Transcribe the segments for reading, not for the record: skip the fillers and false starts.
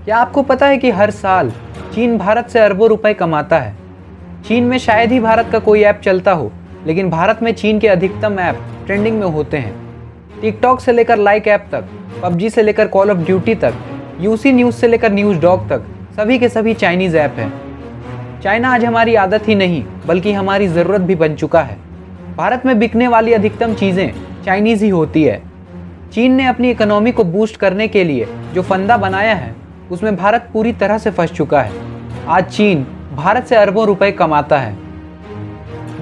क्या आपको पता है कि हर साल चीन भारत से अरबों रुपए कमाता है। चीन में शायद ही भारत का कोई ऐप चलता हो, लेकिन भारत में चीन के अधिकतम ऐप ट्रेंडिंग में होते हैं। टिकटॉक से लेकर लाइक ऐप तक, पबजी से लेकर कॉल ऑफ ड्यूटी तक, यूसी न्यूज़ से लेकर न्यूज़ डॉग तक, सभी के सभी चाइनीज़ ऐप हैं। चाइना आज हमारी आदत ही नहीं बल्कि हमारी ज़रूरत भी बन चुका है। भारत में बिकने वाली अधिकतम चीज़ें चाइनीज़ ही होती है। चीन ने अपनी इकोनॉमी को बूस्ट करने के लिए जो फंदा बनाया है उसमें भारत पूरी तरह से फंस चुका है। आज चीन भारत से अरबों रुपए कमाता है।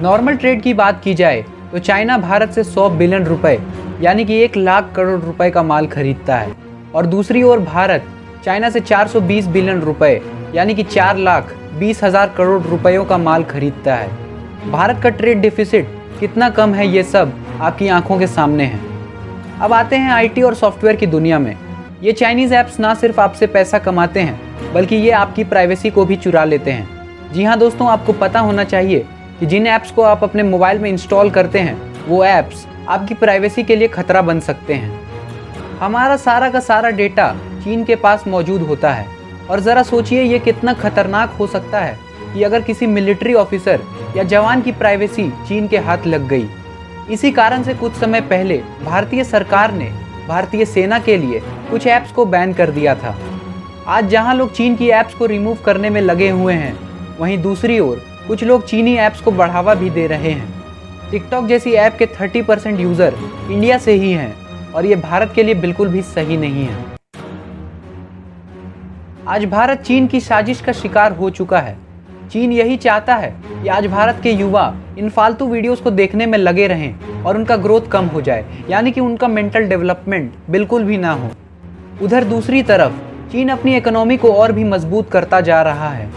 नॉर्मल ट्रेड की बात की जाए तो चाइना भारत से 100 बिलियन रुपए यानी कि 1 लाख करोड़ रुपए का माल खरीदता है, और दूसरी ओर भारत चाइना से 420 बिलियन रुपए यानी कि 4,20,000 करोड़ रुपयों का माल खरीदता है। भारत का ट्रेड डिफिसिट कितना कम है ये सब आपकी आंखों के सामने है। अब आते हैं आईटी और सॉफ्टवेयर की दुनिया में। ये चाइनीज़ ऐप्स ना सिर्फ आपसे पैसा कमाते हैं बल्कि ये आपकी प्राइवेसी को भी चुरा लेते हैं। जी हाँ दोस्तों, आपको पता होना चाहिए कि जिन ऐप्स को आप अपने मोबाइल में इंस्टॉल करते हैं वो ऐप्स आपकी प्राइवेसी के लिए खतरा बन सकते हैं। हमारा सारा का सारा डेटा चीन के पास मौजूद होता है, और ज़रा सोचिए ये कितना खतरनाक हो सकता है कि अगर किसी मिलिट्री ऑफिसर या जवान की प्राइवेसी चीन के हाथ लग गई। इसी कारण से कुछ समय पहले भारतीय सरकार ने भारतीय सेना के लिए कुछ ऐप्स को बैन कर दिया था। आज जहां लोग चीन की ऐप्स को रिमूव करने में लगे हुए हैं, वहीं दूसरी ओर कुछ लोग चीनी ऐप्स को बढ़ावा भी दे रहे हैं। टिकटॉक जैसी ऐप के 30% यूज़र इंडिया से ही हैं, और ये भारत के लिए बिल्कुल भी सही नहीं है। आज भारत चीन की साजिश का शिकार हो चुका है। चीन यही चाहता है कि आज भारत के युवा इन फालतू वीडियोस को देखने में लगे रहें और उनका ग्रोथ कम हो जाए, यानी कि उनका मेंटल डेवलपमेंट बिल्कुल भी ना हो। उधर दूसरी तरफ चीन अपनी इकोनॉमी को और भी मजबूत करता जा रहा है।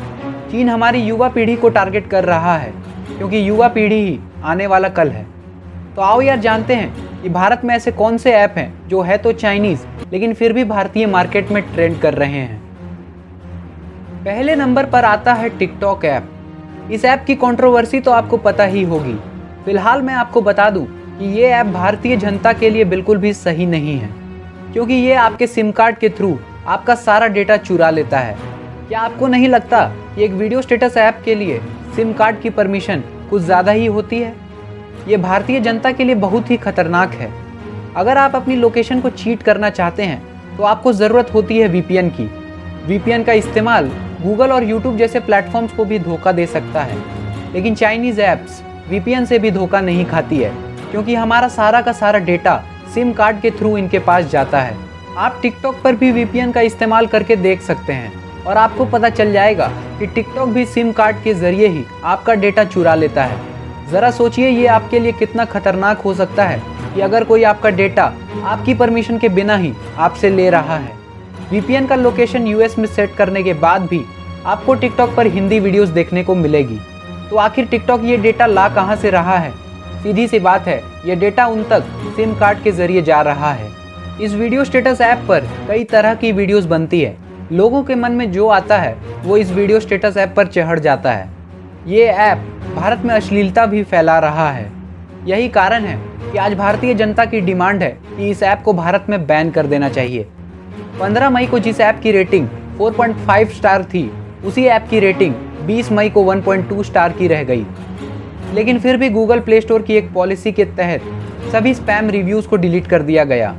चीन हमारी युवा पीढ़ी को टारगेट कर रहा है, क्योंकि युवा पीढ़ी ही आने वाला कल है। तो आओ यार जानते हैं कि भारत में ऐसे कौन से ऐप हैं जो है तो चाइनीज़ लेकिन फिर भी भारतीय मार्केट में ट्रेंड कर रहे हैं। पहले नंबर पर आता है टिकटॉक ऐप। इस ऐप की कंट्रोवर्सी तो आपको पता ही होगी। फिलहाल मैं आपको बता दूं कि ये ऐप भारतीय जनता के लिए बिल्कुल भी सही नहीं है, क्योंकि ये आपके सिम कार्ड के थ्रू आपका सारा डेटा चुरा लेता है। क्या आपको नहीं लगता कि एक वीडियो स्टेटस ऐप के लिए सिम कार्ड की परमिशन कुछ ज़्यादा ही होती है? ये भारतीय जनता के लिए बहुत ही खतरनाक है। अगर आप अपनी लोकेशन को चीट करना चाहते हैं तो आपको ज़रूरत होती है वीपीएन की। वीपीएन का इस्तेमाल गूगल और यूट्यूब जैसे प्लेटफॉर्म्स को भी धोखा दे सकता है, लेकिन चाइनीज़ ऐप्स वीपीएन से भी धोखा नहीं खाती है, क्योंकि हमारा सारा का सारा डेटा सिम कार्ड के थ्रू इनके पास जाता है। आप टिकटॉक पर भी वीपीएन का इस्तेमाल करके देख सकते हैं, और आपको पता चल जाएगा कि टिकटॉक भी सिम कार्ड के ज़रिए ही आपका डेटा चुरा लेता है। ज़रा सोचिए ये आपके लिए कितना खतरनाक हो सकता है कि अगर कोई आपका डेटा आपकी परमिशन के बिना ही आपसे ले रहा है। वीपीएन का लोकेशन यूएस में सेट करने के बाद भी आपको टिकटॉक पर हिंदी वीडियोस देखने को मिलेगी। तो आखिर टिकटॉक ये डेटा ला कहाँ से रहा है? सीधी सी बात है, ये डेटा उन तक सिम कार्ड के ज़रिए जा रहा है। इस वीडियो स्टेटस ऐप पर कई तरह की वीडियोस बनती है। लोगों के मन में जो आता है वो इस वीडियो स्टेटस ऐप पर चढ़ जाता है। ये ऐप भारत में अश्लीलता भी फैला रहा है। यही कारण है कि आज भारतीय जनता की डिमांड है कि इस ऐप को भारत में बैन कर देना चाहिए। 15 मई को जिस ऐप की रेटिंग 4.5 स्टार थी, उसी ऐप की रेटिंग 20 मई को 1.2 स्टार की रह गई। लेकिन फिर भी गूगल प्ले स्टोर की एक पॉलिसी के तहत सभी स्पैम रिव्यूज़ को डिलीट कर दिया गया।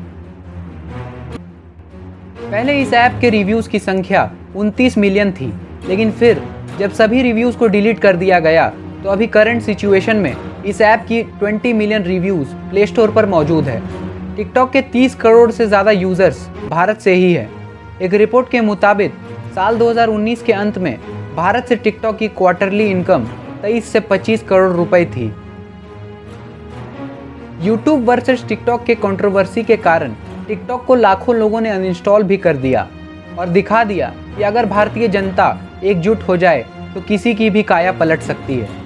पहले इस ऐप के रिव्यूज़ की संख्या 29 मिलियन थी, लेकिन फिर जब सभी रिव्यूज़ को डिलीट कर दिया गया तो अभी करंट सिचुएशन में इस ऐप की 20 मिलियन रिव्यूज़ प्ले स्टोर पर मौजूद है। टिकटॉक के 30 करोड़ से ज़्यादा यूज़र्स भारत से ही है। एक रिपोर्ट के मुताबिक साल 2019 के अंत में भारत से टिकटॉक की क्वार्टरली इनकम 23 से 25 करोड़ रुपए थी। यूट्यूब वर्सेस टिकटॉक के कंट्रोवर्सी के कारण टिकटॉक को लाखों लोगों ने अनइंस्टॉल भी कर दिया और दिखा दिया कि अगर भारतीय जनता एकजुट हो जाए तो किसी की भी काया पलट सकती है।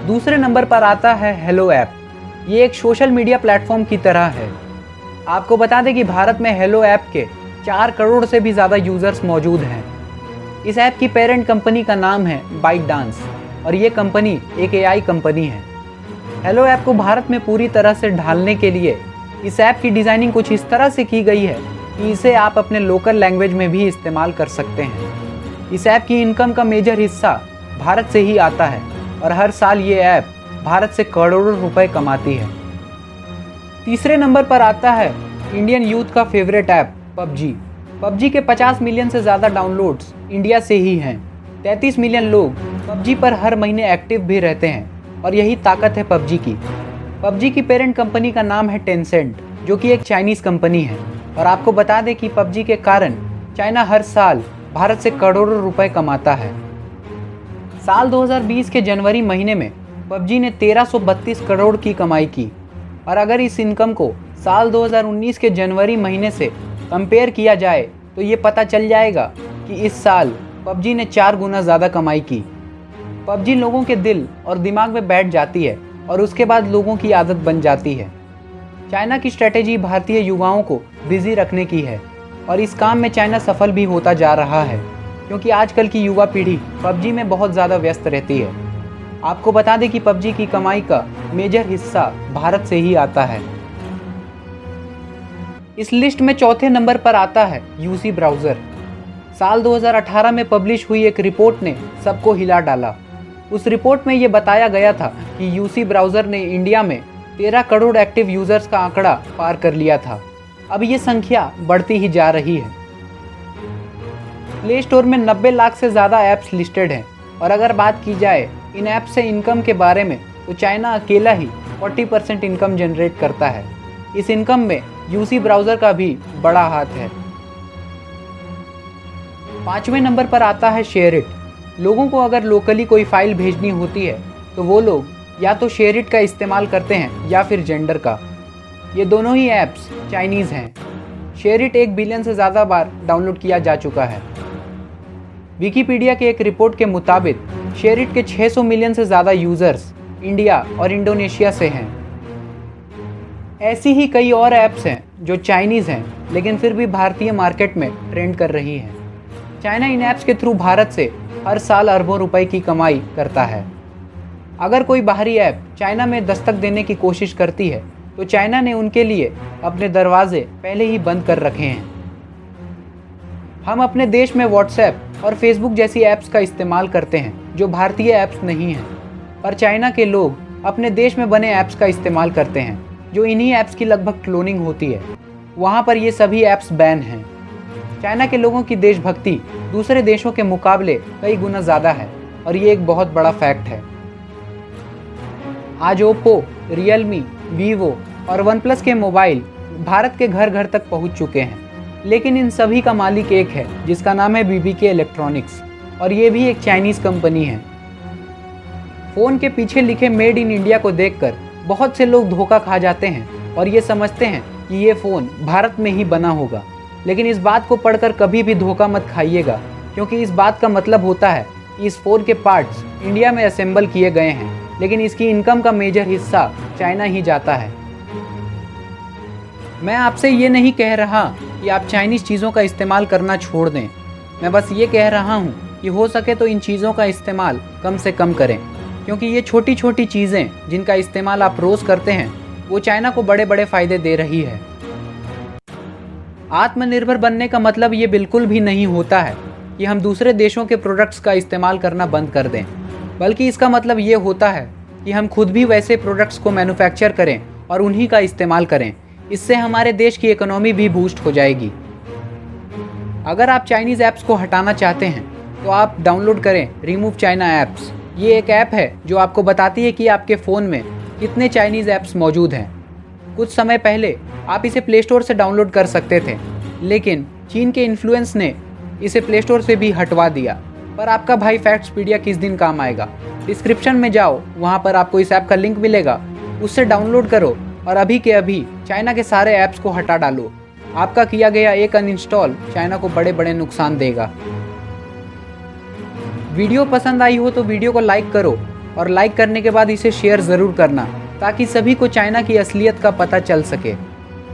दूसरे नंबर पर आता है हेलो ऐप। ये एक सोशल मीडिया प्लेटफॉर्म की तरह है। आपको बता दें कि भारत में हेलो ऐप के 4 करोड़ से भी ज़्यादा यूज़र्स मौजूद हैं। इस ऐप की पेरेंट कंपनी का नाम है बाइट डांस, और ये कंपनी एक एआई कंपनी है। हेलो ऐप को भारत में पूरी तरह से ढालने के लिए इस ऐप की डिज़ाइनिंग कुछ इस तरह से की गई है कि इसे आप अपने लोकल लैंग्वेज में भी इस्तेमाल कर सकते हैं। इस ऐप की इनकम का मेजर हिस्सा भारत से ही आता है और हर साल ये ऐप भारत से करोड़ों रुपए कमाती है। तीसरे नंबर पर आता है इंडियन यूथ का फेवरेट ऐप पबजी। पबजी के 50 मिलियन से ज़्यादा डाउनलोड्स इंडिया से ही हैं। 33 मिलियन लोग पबजी पर हर महीने एक्टिव भी रहते हैं और यही ताकत है पबजी की। पबजी की पेरेंट कंपनी का नाम है टेंसेंट, जो कि एक चाइनीज़ कंपनी है। और आपको बता दें कि पबजी के कारण चाइना हर साल भारत से करोड़ों रुपए कमाता है। साल 2020 के जनवरी महीने में पबजी ने 1332 करोड़ की कमाई की और अगर इस इनकम को साल 2019 के जनवरी महीने से कंपेयर किया जाए तो ये पता चल जाएगा कि इस साल पबजी ने 4 गुना ज़्यादा कमाई की। पबजी लोगों के दिल और दिमाग में बैठ जाती है और उसके बाद लोगों की आदत बन जाती है। चाइना की स्ट्रेटेजी भारतीय युवाओं को बिजी रखने की है और इस काम में चाइना सफल भी होता जा रहा है, क्योंकि आजकल की युवा पीढ़ी पबजी में बहुत ज़्यादा व्यस्त रहती है। आपको बता दें कि पबजी की कमाई का मेजर हिस्सा भारत से ही आता है। इस लिस्ट में चौथे नंबर पर आता है यूसी ब्राउज़र। साल 2018 में पब्लिश हुई एक रिपोर्ट ने सबको हिला डाला। उस रिपोर्ट में ये बताया गया था कि यूसी ब्राउज़र ने इंडिया में 13 करोड़ एक्टिव यूज़र्स का आंकड़ा पार कर लिया था। अब ये संख्या बढ़ती ही जा रही है। प्ले स्टोर में 90 लाख से ज़्यादा ऐप्स लिस्टेड हैं और अगर बात की जाए इन ऐप से इनकम के बारे में तो चाइना अकेला ही 40% इनकम जनरेट करता है। इस इनकम में यूसी ब्राउज़र का भी बड़ा हाथ है। पाँचवें नंबर पर आता है शेयरिट। लोगों को अगर लोकली कोई फाइल भेजनी होती है तो वो लोग या तो शेयरिट का इस्तेमाल करते हैं या फिर जेंडर का। ये दोनों ही ऐप्स चाइनीज़ हैं। शेयरिट 1 बिलियन से ज़्यादा बार डाउनलोड किया जा चुका है। विकिपीडिया के एक रिपोर्ट के मुताबिक शेयरिट के 600 मिलियन से ज़्यादा यूज़र्स इंडिया और इंडोनेशिया से हैं। ऐसी ही कई और ऐप्स हैं जो चाइनीज़ हैं लेकिन फिर भी भारतीय मार्केट में ट्रेंड कर रही हैं। चाइना इन ऐप्स के थ्रू भारत से हर साल अरबों रुपए की कमाई करता है। अगर कोई बाहरी ऐप चाइना में दस्तक देने की कोशिश करती है तो चाइना ने उनके लिए अपने दरवाजे पहले ही बंद कर रखे हैं। हम अपने देश में व्हाट्सएप और फेसबुक जैसी ऐप्स का इस्तेमाल करते हैं जो भारतीय ऐप्स नहीं हैं, पर चाइना के लोग अपने देश में बने ऐप्स का इस्तेमाल करते हैं जो इन्हीं ऐप्स की लगभग क्लोनिंग होती है। वहाँ पर ये सभी ऐप्स बैन हैं। चाइना के लोगों की देशभक्ति दूसरे देशों के मुकाबले कई गुना ज़्यादा है और ये एक बहुत बड़ा फैक्ट है। आज ओप्पो, रियलमी, वीवो और वनप्लस के मोबाइल भारत के घर घर तक पहुंच चुके हैं, लेकिन इन सभी का मालिक एक है जिसका नाम है बीबीके इलेक्ट्रॉनिक्स और ये भी एक चाइनीज़ कंपनी है। फ़ोन के पीछे लिखे मेड इन इंडिया को देखकर बहुत से लोग धोखा खा जाते हैं और ये समझते हैं कि ये फ़ोन भारत में ही बना होगा, लेकिन इस बात को पढ़कर कभी भी धोखा मत खाइएगा, क्योंकि इस बात का मतलब होता है कि इस फ़ोन के पार्ट्स इंडिया में असेंबल किए गए हैं, लेकिन इसकी इनकम का मेजर हिस्सा चाइना ही जाता है। मैं आपसे ये नहीं कह रहा कि आप चाइनीज़ चीज़ों का इस्तेमाल करना छोड़ दें। मैं बस ये कह रहा हूँ कि हो सके तो इन चीज़ों का इस्तेमाल कम से कम करें, क्योंकि ये छोटी छोटी चीज़ें जिनका इस्तेमाल आप रोज़ करते हैं वो चाइना को बड़े बड़े फ़ायदे दे रही है। आत्मनिर्भर बनने का मतलब ये बिल्कुल भी नहीं होता है कि हम दूसरे देशों के प्रोडक्ट्स का इस्तेमाल करना बंद कर दें, बल्कि इसका मतलब ये होता है कि हम खुद भी वैसे प्रोडक्ट्स को मैन्युफैक्चर करें और उन्हीं का इस्तेमाल करें। इससे हमारे देश की इकोनॉमी भी बूस्ट हो जाएगी। अगर आप चाइनीज़ ऐप्स को हटाना चाहते हैं तो आप डाउनलोड करें रिमूव चाइना ऐप्स। ये एक ऐप है जो आपको बताती है कि आपके फ़ोन में कितने चाइनीज़ ऐप्स मौजूद हैं। कुछ समय पहले आप इसे प्ले स्टोर से डाउनलोड कर सकते थे, लेकिन चीन के इन्फ्लुएंस ने इसे प्ले स्टोर से भी हटवा दिया। पर आपका भाई फैक्ट्सपीडिया किस दिन काम आएगा। डिस्क्रिप्शन में जाओ, वहाँ पर आपको इस ऐप का लिंक मिलेगा, उससे डाउनलोड करो और अभी के अभी चाइना के सारे ऐप्स को हटा डालो। आपका किया गया एक अनइंस्टॉल चाइना को बड़े बड़े नुकसान देगा। वीडियो पसंद आई हो तो वीडियो को लाइक करो और लाइक करने के बाद इसे शेयर ज़रूर करना, ताकि सभी को चाइना की असलियत का पता चल सके।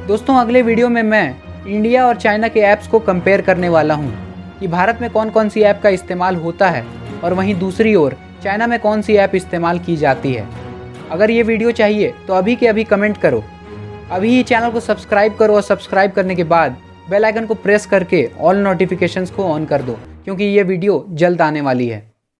दोस्तों, अगले वीडियो में मैं इंडिया और चाइना के ऐप्स को कंपेयर करने वाला हूँ कि भारत में कौन कौन सी ऐप का इस्तेमाल होता है और वहीं दूसरी ओर चाइना में कौन सी ऐप इस्तेमाल की जाती है। अगर ये वीडियो चाहिए तो अभी के अभी कमेंट करो। अभी ही चैनल को सब्सक्राइब करो और सब्सक्राइब करने के बाद बेल आइकन को प्रेस करके ऑल नोटिफिकेशंस को ऑन कर दो, क्योंकि ये वीडियो जल्द आने वाली है।